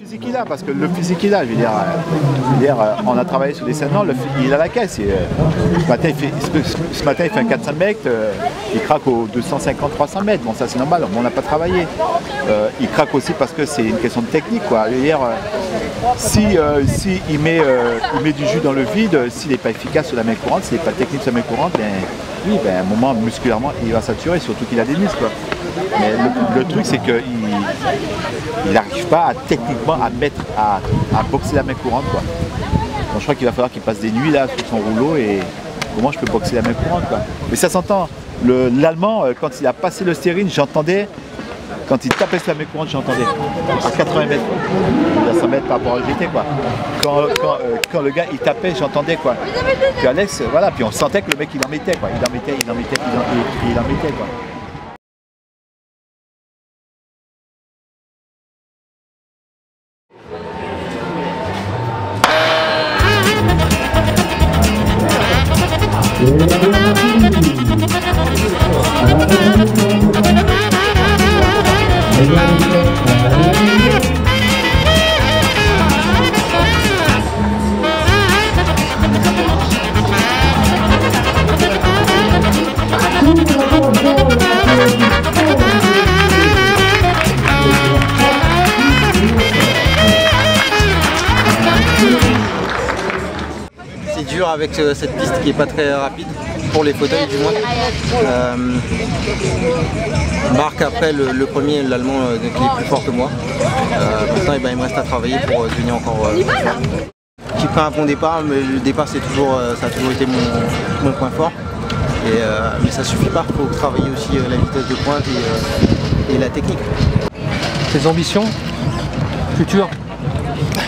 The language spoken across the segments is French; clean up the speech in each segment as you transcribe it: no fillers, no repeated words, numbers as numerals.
physique il a, parce que le physique il a, je veux dire, on a travaillé sur des scènes, il a la caisse. Et, ce matin il fait un 400 mètres, il craque aux 250-300 mètres, bon ça c'est normal, on n'a pas travaillé. Il craque aussi parce que c'est une question de technique, quoi. Je veux dire, si il met du jus dans le vide, s'il n'est pas efficace sur la main courante, s'il n'est pas technique sur la main courante, oui, à un moment musculairement il va saturer, surtout qu'il a des muscles, quoi. Mais le truc c'est qu'il n'arrive pas techniquement à boxer la main courante, quoi. Donc, je crois qu'il va falloir qu'il passe des nuits là sur son rouleau et comment je peux boxer la main courante, quoi. Mais ça s'entend. L'Allemand, quand il a passé le stérine, j'entendais, quand il tapait sur la main courante, j'entendais à 80 mètres, à 100 mètres par rapport au GT, quoi. Quand le gars il tapait, j'entendais, quoi. Puis Alex, voilà, puis on sentait que le mec il en mettait, quoi. Il en mettait, quoi. C'est dur avec cette piste qui est pas très rapide, pour les fauteuils du moins. Marc après le premier, l'allemand qui est plus fort que moi. Maintenant il me reste à travailler pour devenir encore qui prend un bon départ, mais le départ ça a toujours été mon point fort. Mais ça suffit pas, il faut travailler aussi la vitesse de pointe et la technique. Tes ambitions futures?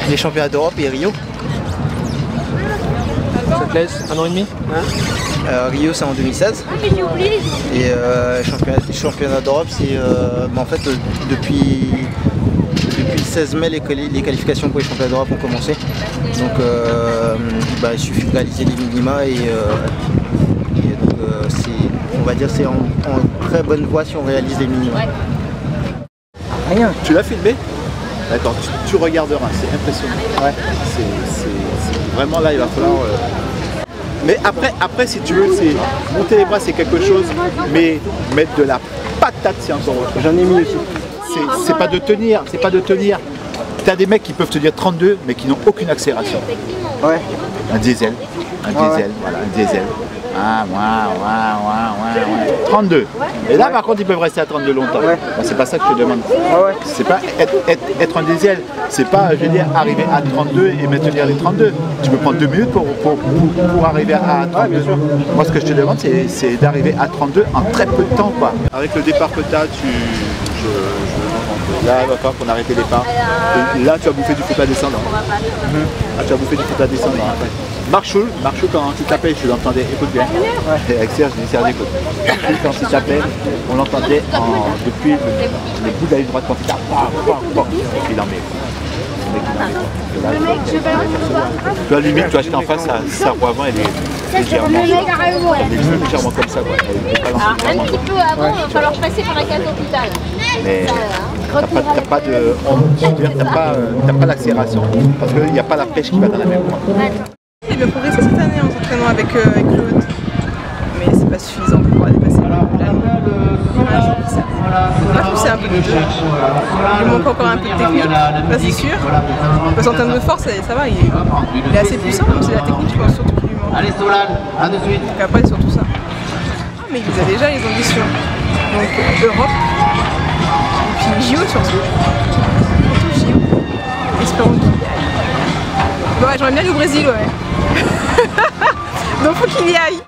Les championnats d'Europe et Rio. Ça te laisse 1 an et demi? Rio c'est en 2016 et championnat d'Europe c'est en fait depuis le 16 mai les qualifications pour les championnats d'Europe ont commencé, donc il suffit de réaliser les minima et donc on va dire c'est en très bonne voie si on réalise les minima. Rien. Tu l'as filmé? D'accord, tu regarderas, c'est impressionnant. Ouais. C'est vraiment là, il va falloir... Mais après, si tu veux, c'est monter les bras, c'est quelque chose, mais mettre de la patate, c'est encore autre chose. J'en ai mis aussi. C'est pas de tenir, c'est pas de tenir. T'as des mecs qui peuvent te dire 32, mais qui n'ont aucune accélération. Ouais. Un diesel, voilà, un diesel. Ah, ouais. 32. Et là, par contre, ils peuvent rester à 32 longtemps. Ouais. Ben, c'est pas ça que je te demande. C'est pas être un diesel. C'est pas, je veux dire, arriver à 32 et maintenir les 32. Tu peux prendre 2 minutes pour arriver à 32. Moi, ce que je te demande, c'est d'arriver à 32 en très peu de temps, quoi. Avec le départ que tu as, là, il va falloir qu'on arrête les départs. Et là, tu vas bouffer du foot à descendre. Là, tu vas bouffer du foot à descendre. Marchou, quand tu t'appelles, je l'entendais, écoute bien. Ouais. Avec Serge, je dis Serge, écoute. Marchou, quand tu t'appelles, on l'entendait depuis le bout de la ligne droite, quand il tape, et puis il en met. Tu vois, limite, tu as acheté en face, sa roue avant, elle est légèrement comme ça, quoi. Un petit peu avant, il va falloir passer par la case d'hôpital. Mais t'as pas l'accélération, parce qu'il n'y a pas la pêche qui va dans la même voie. Il veut progresser cette année en s'entraînant avec Claude, mais c'est pas suffisant pour pouvoir dépasser la ligne. Moi je trouve que c'est un peu de jeu. Il manque encore un peu de technique, là c'est sûr. Parce qu'en termes de force, ça va, il est assez puissant, mais c'est la technique je pense surtout qui lui manque. Allez Solal, à de suite. Donc après c'est surtout ça. Ah, mais il a déjà les ambitions. Donc Europe, et puis JO surtout. Surtout JO. Espérons qu'il y aille. Ouais, j'aimerais bien aller au Brésil, ouais. Donc faut qu'il y aille.